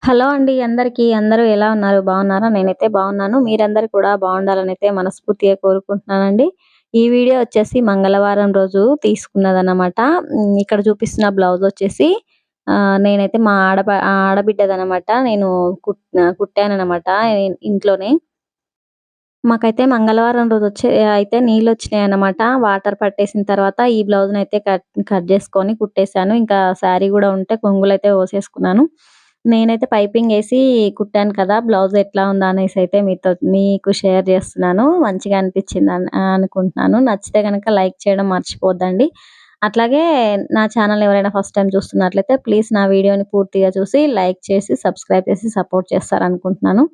Hello అండి అందరికీ. అందరూ ఎలా ఉన్నారు? బాగున్నారా? నేనైతే బాగున్నాను. మీరందరూ కూడా బాగుండాలనైతే మనస్ఫూర్తిగా కోరుకుంటున్నానండి. ఈ వీడియో వచ్చేసి మంగళవారం రోజు తీసుకున్నదనమాట. ఇక్కడ చూపిస్తున్న బ్లౌజ్ వచ్చేసి నేనైతే మా ఆడబిడ్డదనమాట. నేను కుట్టాననమాట ఇంట్లోనే. మాకైతే మంగళవారం రోజొచ్చే అయితే నీళ్ళొచ్చినాయన్నమాట. వాటర్ పట్టేసిన తర్వాత ఈ బ్లౌజ్‌నైతే కట్ కట్ జేసుకొని కుట్టేసాను. ఇంకా శారీ గూడా ఉంటే కొంగులైతే ఓసేసుకున్నాను. నేనైతే పైపింగేసి కుట్టాను కదా! బ్లౌజ్ ఎట్లా ఉందా అనేసైతే మీకు షేర్ జేస్తున్నాను. మంచిగా అనిపిచ్చిందని అనుకుంటున్నాను. నచ్చితే గనక లైక్ చేయడం మర్చిపోద్దండి. అట్లాగే నా ఛానెల్‌ని ఎవరైనా ఫస్ట్ టైమ్ చూస్తున్నట్లయితే ప్లీజ్ నా వీడియోని పూర్తిగా చూసి లైక్ చేసి, సబ్స్క్రైబ్ చేసి సపోర్ట్ చేస్తారనుకుంటున్నాను.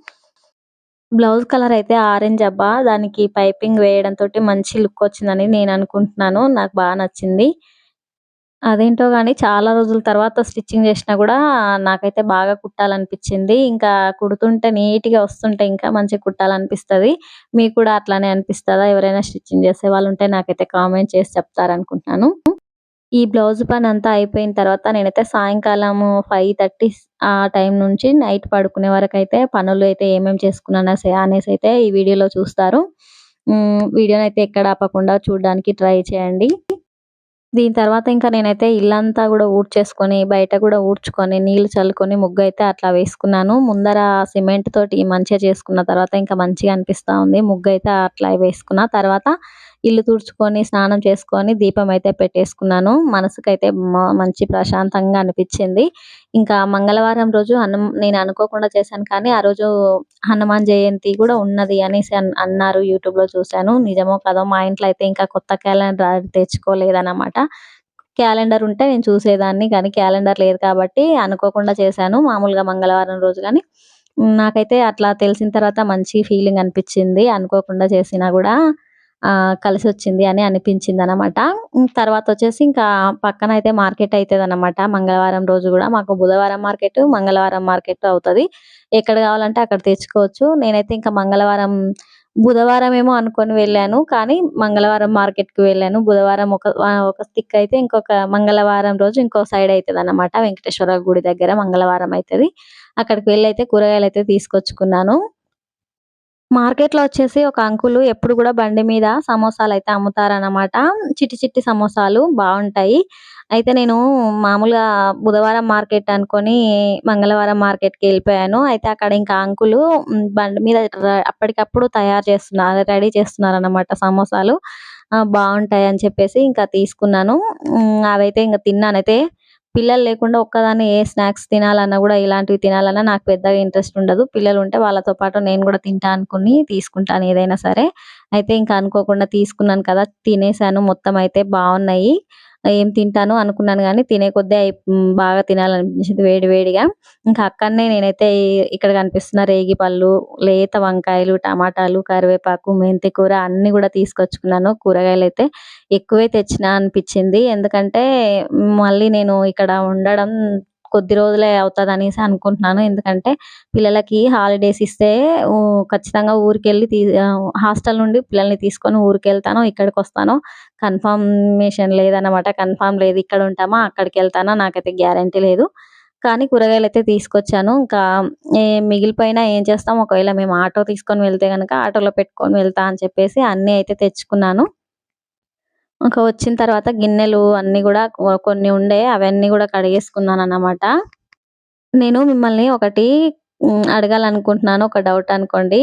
బ్లౌజ్ కలర్ అయితే ఆరెంజ్ అబ్బా! దానికి పైపింగ్ వేయడంతోటి మంచి లుక్ వచ్చిందని నేను అనుకుంటున్నాను. నాకు నచ్చింది. అదేంటో గాని చాలా రోజుల తర్వాత స్టిచ్చింగ్ చేసినా గూడా నాకైతే బాగా కుట్టాలనిపిచ్చింది. ఇంకా కుడుతుంటే నీట్‌గా వస్తుంటే ఇంకా మంచిగా కుట్టాలనిపిస్తది. మీకు కూడా అట్లానే అనిపిస్తదా? ఎవరైనా స్టిచ్చింగ్ చేసేవాళ్ళుంటే నాకైతే కామెంట్ చేసి చెప్తారనుకుంటున్నాను. ఈ బ్లౌజ్ పనంతా అయిపోయిన తర్వాత నేనైతే సాయంకాలము 5:30 ఆ టైం నుంచి నైట్ పడుకునే వరకైతే పనులు అయితే ఏమేమి చేసుకున్నాననేసైతే ఈ వీడియోలో చూస్తారు. వీడియోనైతే ఎక్కడ ఆపకుండా చూడడానికి ట్రై చేయండి. దీని తర్వాత ఇంకా నేనైతే ఇల్లంతా గూడా ఊడ్చేసుకొని, బయట గూడా ఊడ్చుకొని, నీళ్లు చల్లుకొని ముగ్గయితే అట్లా వేసుకున్నాను. ముందర సిమెంట్ తోటి మంచిగా చేసుకున్న తర్వాత ఇంకా మంచిగా అనిపిస్తా ఉంది. ముగ్గయితే అట్లా వేసుకున్న. తర్వాత ఇల్లు తుడుచుకొని, స్నానం చేసుకొని, దీపం అయితే పెట్టేసుకున్నాను. మనసుకైతే మంచి ప్రశాంతంగా అనిపిచ్చింది. ఇంకా మంగళవారం రోజు నేను అనుకోకుండా చేశాను కానీ, ఆ రోజు హనుమాన్ జయంతి గూడా ఉన్నది అనేసి అన్నారు. యూట్యూబ్‌లో చూసాను. నిజమో కాదో మా ఇంట్లో అయితే ఇంకా కొత్త క్యాలెండర్ తెచ్చుకోలేదనమాట. క్యాలెండర్ ఉంటే నేను చూసేదాన్ని. కానీ క్యాలెండర్ లేదు కాబట్టి అనుకోకుండా చేశాను. మామూలుగా మంగళవారం రోజు గానీ, నాకైతే అట్లా తెలిసిన తర్వాత మంచి ఫీలింగ్ అనిపిచ్చింది. అనుకోకుండా చేసినా గూడా కలిసొచ్చింది అని అనిపించిందనమాట. తర్వాతొచ్చేసి ఇంకా పక్కనైతే మార్కెట్ అయితదనమాట. మంగళవారం రోజు గూడా మాకు బుధవారం మార్కెటు, మంగళవారం మార్కెటు అవుతది. ఎక్కడ గావాలంటే అక్కడ తెచ్చుకోవచ్చు. నేనైతే ఇంకా బుధవారమేమో అనుకోని వెళ్ళాను. కానీ మంగళవారం మార్కెట్‌కి వెళ్ళాను. బుధవారం ఒక దిక్కు అయితే మంగళవారం రోజు ఇంకో సైడ్ అయితదనమాట. వెంకటేశ్వర గుడి దగ్గర మంగళవారం అయితది. అక్కడికి వెళ్ళైతే కూరగాయలైతే తీసుకొచ్చుకున్నాను. మార్కెట్‌లో వచ్చేసి ఒక అంకులు ఎప్పుడు గూడా బండి మీద సమోసాలైతే అమ్ముతారనమాట. చిట్టి చిట్టి సమోసాలు బావుంటాయి. అయితే నేను మామూలుగా బుధవారం మార్కెట్ అనుకోని మంగళవారం మార్కెట్‌కెళ్ళిపోయాను. అయితే అక్కడ ఇంకా అంకులు బండి మీద అప్పటికప్పుడు తయారు రెడీ చేస్తున్నారనమాట సమోసాలు. బావుంటాయని చెప్పేసి ఇంకా తీసుకున్నాను. అవైతే ఇంక తిన్నానైతే. పిల్లలు లేకుండా ఒక్కదాన్నే ఏ స్నాక్స్ తినాలన్నా గూడా, ఇలాంటివి తినాలన్నా నాకు పెద్దగా ఇంట్రెస్ట్ ఉండదు. పిల్లలుంటే వాళ్ళతో పాటు నేను గూడా తింటా అనుకుని తీసుకుంటాను ఏదైనా సరే. అయితే ఇంకా అనుకోకుండా తీసుకున్నాను కదా! తినేసాను. మొత్తం అయితే బావున్నాయి. ఏం తింటాను అనుకున్నాను గానీ, తినే కొద్దీ బాగా తినాలనిపించింది వేడి వేడిగా. ఇంకా అక్కడనే నేనైతే ఇక్కడ కనిపిస్తున్న రేగి పళ్ళు, లేత వంకాయలు, టమాటాలు, కరివేపాకు, మెంతి కూర అన్నీ గూడా తీసుకొచ్చుకున్నాను. కూరగాయలైతే ఎక్కువే తెచ్చినా అనిపిచ్చింది. ఎందుకంటే మళ్ళీ నేను ఇక్కడ ఉండడం కొద్ది రోజులే అవుతదనేసి అనుకుంటున్నాను. ఎందుకంటే పిల్లలకి హాలిడేస్ ఇస్తే ఖచ్చితంగా హాస్టల్ నుండి పిల్లల్ని తీసుకొని ఊరికెళ్తానో, ఇక్కడికొస్తానో కన్ఫర్మేషన్ లేదనమాట. కన్ఫర్మ్ లేదు. ఇక్కడ ఉంటామా, అక్కడికెళ్తానా నాకైతే గ్యారంటీ లేదు. కానీ కూరగాయలైతే తీసుకొచ్చాను. ఇంకా మిగిలిపోయినా ఏం చేస్తాం, ఒకవేళ మేము ఆటో తీసుకొని వెళ్తే గనక ఆటోలో పెట్టుకొని వెళ్తా అని చెప్పేసి అన్నీ అయితే తెచ్చుకున్నాను. ఇంక వచ్చిన తర్వాత గిన్నెలు అన్నీ గూడా కొన్ని ఉండే అవన్నీ గూడా కడిగేసుకున్నానన్నమాట. నేను మిమ్మల్ని ఒకటి అడగాలనుకుంటున్నాను. ఒక డౌట్ అనుకోండి.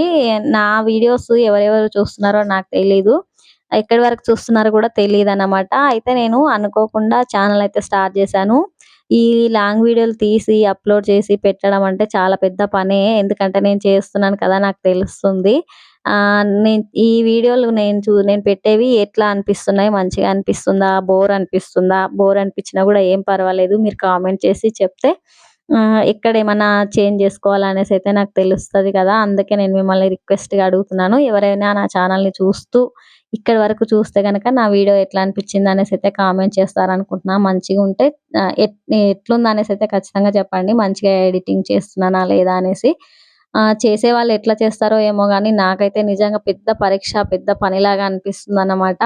నా వీడియోస్ ఎవరెవరు చూస్తున్నారో నాకు తెలీదు. ఎక్కడి వరకు చూస్తున్నారో గూడా తెలీదనమాట. అయితే నేను అనుకోకుండా ఛానెల్ అయితే స్టార్ట్ జేశాను. ఈ లాంగ్ వీడియోలు తీసి, అప్‌లోడ్ చేసి పెట్టడం అంటే చాలా పెద్ద పనే. ఎందుకంటే నేను చేస్తున్నాను కదా! నాకు తెలుస్తుంది. ఈ వీడియోలు నేను పెట్టేవి ఎట్లా అనిపిస్తున్నాయి? మంచిగా అనిపిస్తుందా? బోర్ అనిపిస్తుందా? బోర్ అనిపించినా గూడా ఏం పర్వాలేదు. మీరు కామెంట్ చేసి చెప్తే ఎక్కడేమన్నా చేంజ్ జేసుకోవాలనేసైతే నాకు తెలుస్తది కదా! అందుకే నేను మిమ్మల్ని రిక్వెస్ట్‌గా అడుగుతున్నాను. ఎవరైనా నా ఛానెల్‌ని చూస్తూ ఇక్కడి వరకు చూస్తే గనక నా వీడియో ఎట్లా అనిపించిందనేసైతే కామెంట్ చేస్తారనుకుంటున్నా. మంచిగుంటే ఎట్లుందనేసైతే ఖచ్చితంగా చెప్పండి. మంచిగా ఎడిటింగ్ చేస్తున్నానా లేదా అనేసి. చేసేవాళ్ళు ఎట్లా చేస్తారో ఏమో గానీ నాకైతే నిజంగా పెద్ద పరీక్ష, పెద్ద పనిలాగా అనిపిస్తుందన్నమాట.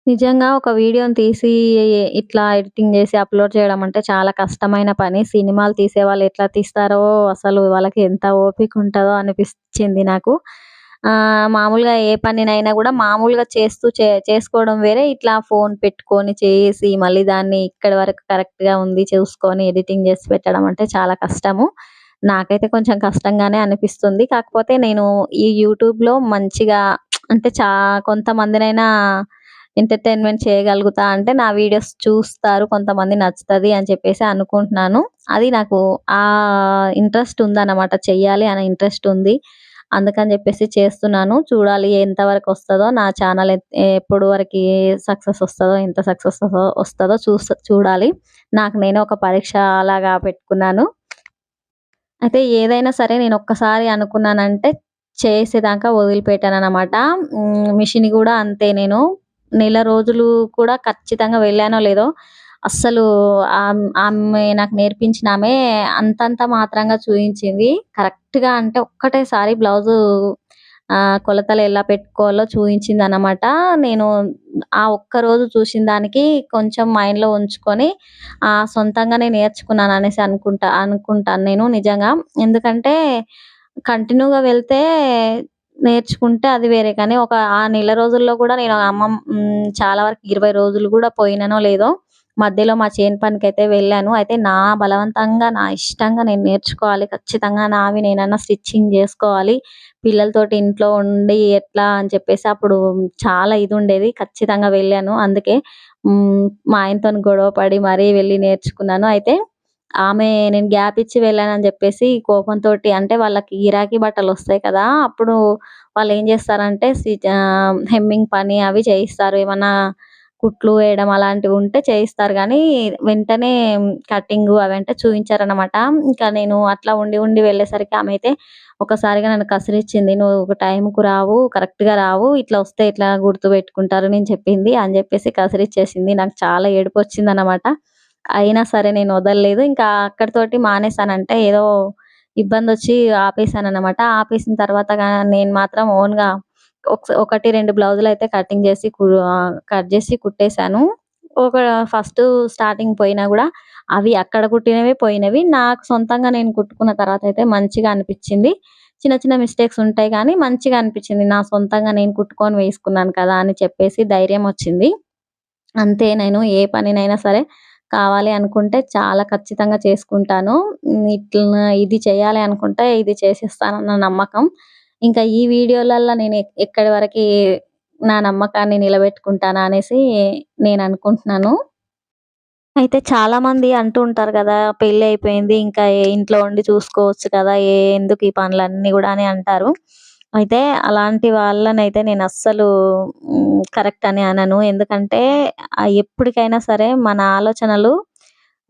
నిజంగా ఒక వీడియోని తీసి ఇట్లా ఎడిటింగ్ చేసి అప్‌లోడ్ చేయడం అంటే చాలా కష్టమైన పని. సినిమాలు తీసేవాళ్ళు ఎట్లా తీస్తారో అసలు వాళ్ళకి ఎంత ఓపిక ఉంటదో అనిపించింది నాకు. మామూలుగా ఏ పనినైనా గూడా మామూలుగా చేస్తూ చేసుకోవడం వేరే, ఇట్లా ఫోన్ పెట్టుకొని చేసి మళ్ళీ దాన్ని ఇక్కడి వరకు కరెక్ట్‌గా ఉంది చూసుకొని ఎడిటింగ్ చేసి పెట్టడం అంటే చాలా కష్టము. నాకైతే కొంచెం కష్టంగానే అనిపిస్తుంది. కాకపోతే నేను ఈ యూట్యూబ్‌లో మంచిగా అంటే కొంతమందినైనా ఎంటర్‌టైన్‌మెంట్ చేయగలుగుతా అంటే నా వీడియోస్ చూస్తారు. కొంతమంది నచ్చుతది అని చెప్పేసి అనుకుంటున్నాను. అది నాకు ఇంట్రెస్ట్ ఉందన్నమాట. చెయ్యాలి అనే ఇంట్రెస్ట్ ఉంది. అందుకని చెప్పేసి చేస్తున్నాను. చూడాలి ఎంతవరకొస్తదో నా ఛానల్ ఎప్పటి వరకి సక్సెస్ వస్తదో, ఎంత సక్సెస్ వస్తదో చూడాలి. నాకు నేను ఒక పరీక్ష లాగా పెట్టుకున్నాను. అయితే ఏదైనా సరే నేనొక్కసారి అనుకున్నానంటే చేసేదాకా వదిలిపెట్టననమాట. మిషన్ గూడా అంతే నేను నెల రోజులు కూడా ఖచ్చితంగా వెళ్ళానో లేదో అస్సలు ఆమె నాకు నేర్పించినామె అంతంత మాత్రంగా చూయించింది. కరెక్ట్‌గా అంటే ఒక్కటేసారి బ్లౌజు కొలతలు ఎలా పెట్టుకోవాలో చూయించిందనమాట. నేను ఆ ఒక్కరోజు చూసిన దానికి కొంచెం మైండ్‌లో ఉంచుకొని సొంతంగానే నేర్చుకున్నాననేసి అనుకుంటాను నేను నిజంగా. ఎందుకంటే కంటిన్యూగా వెళ్తే నేర్చుకుంటే అది వేరే. కానీ ఆ నెల రోజుల్లో గూడా నేను చాలా వరకు 20 రోజులు గూడా పోయినానో లేదో మధ్యలో మా చేను పనికైతే వెళ్ళాను. అయితే నా బలవంతంగా, నా ఇష్టంగా నేను నేర్చుకోవాలి. ఖచ్చితంగా నావి నేనన్నా స్టిచ్చింగ్ జేసుకోవాలి. పిల్లలతోటి ఇంట్లో ఉండి ఎట్లా అని చెప్పేసి అప్పుడు చాలా ఇదుండేది. ఖచ్చితంగా వెళ్ళాను. అందుకే మా ఆయనతోని గొడవ పడి మరీ వెళ్లి నేర్చుకున్నాను. అయితే నేను గ్యాప్ ఇచ్చి వెళ్ళానని జెప్పేసి కోపంతోటి అంటే వాళ్ళకి గిరాకీ బట్టలొస్తాయి కదా! అప్పుడు వాళ్ళేం జేస్తారంటే హెమ్మింగ్ పని అవి చేయిస్తారు. ఏమన్నా కుట్లు వేయడం అలాంటివుంటే చేయిస్తారు గానీ, వెంటనే కటింగు అవంటే చూయించరనమాట. ఇంకా నేను అట్లా ఉండి వెళ్ళేసరికి ఆమైతే ఒక్కసారిగా నన్ను కసిరిచ్చింది. "నువ్వు ఒక టైంకు రావు, కరెక్ట్‌గా రావు. ఇట్లా వస్తే ఎట్లా గుర్తుపెట్టుకుంటారు నేను చెప్పింది" అని జెప్పేసి కసిరిచ్చేసింది. నాకు చాలా ఏడుపొచ్చిందనమాట. అయినా సరే నేను వదలలేదు. ఇంకా అక్కడితోటి మానేసానంటే ఏదో ఇబ్బందొచ్చి ఆపేసాననమాట. ఆపేసిన తర్వాత నేను మాత్రం ఓన్‌గా 1, 2 బ్లౌజులయితే కట్ జేసి కుట్టేసాను. ఒక ఫస్టు స్టార్టింగ్ పోయినా గూడా అవి అక్కడ కుట్టినవే పోయినవి. నాకు సొంతంగా నేను కుట్టుకున్న తర్వాతయితే మంచిగా అనిపిచ్చింది. చిన్న చిన్న మిస్టేక్స్ ఉంటాయి గానీ మంచిగా అనిపిచ్చింది. నా సొంతంగా నేను కుట్టుకొని వేసుకున్నాను కదా! అని చెప్పేసి ధైర్యమొచ్చింది. అంతే నేను ఏ పనినైనా సరే కావాలి అనుకుంటే చాలా ఖచ్చితంగా చేసుకుంటాను. ఇట్లా ఇది చేయాలి అనుకుంటే ఇది చేసేస్తానన్న నమ్మకం. ఇంకా ఈ వీడియోలల్ల నేను ఎక్కడి వరకి నా నమ్మకాన్ని నిలబెట్టుకుంటానా అనేసి నేననుకుంటున్నాను. అయితే చాలామంది అంటూ ఉంటారు గదా! పెళ్లయిపోయింది. ఇంకా ఇంట్లో ఉండి చూసుకోవచ్చు కదా! ఎందుకు ఈ పనులన్నీ గూడా అని అంటారు. అయితే అలాంటి వాళ్ళనైతే నేనస్సలు కరెక్ట్ అని అనను. ఎందుకంటే ఎప్పటికైనా సరే మన ఆలోచనలు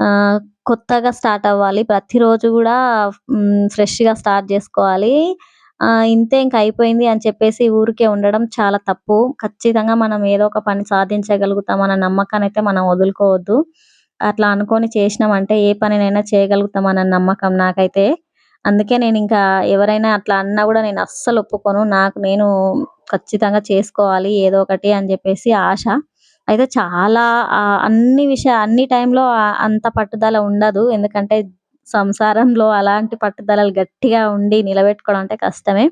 ఆహ్, కొత్తగా స్టార్ట్ అవ్వాలి. ప్రతిరోజు గూడా ఫ్రెష్‌గా స్టార్ట్ జేసుకోవాలి. ఇంతే ఇంక అయిపోయింది అని చెప్పేసి ఊరికే ఉండడం చాలా తప్పు. ఖచ్చితంగా మనం ఏదో ఒక పని సాధించగలుగుతాం అన్న నమ్మకాన్నయితే మనం వదులుకోవద్దు. అట్లా అనుకోని చేసినామంటే ఏ పనినైనా చేయగలుగుతామన్న నమ్మకం నాకైతే. అందుకే నేనింకా ఎవరైనా అట్లా అన్నా గూడా నేను అస్సలు ఒప్పుకోను. నాకు నేను ఖచ్చితంగా చేసుకోవాలి ఏదో ఒకటి అని జెప్పేసి ఆశ. అయితే చాలా అన్ని టైంలో అంత పట్టుదల ఉండదు. ఎందుకంటే సంసారంలో అలాంటి పట్టుదలలు గట్టిగా ఉండి నిలబెట్టుకోవడం అంటే కష్టమే.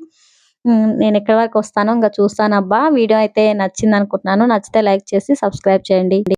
నేనెక్కడి వరకొస్తానో ఇంగ చూస్తానబ్బా! వీడియో అయితే నచ్చిందనుకుంటున్నాను. నచ్చితే లైక్ చేసి సబ్స్క్రైబ్ చేయండి.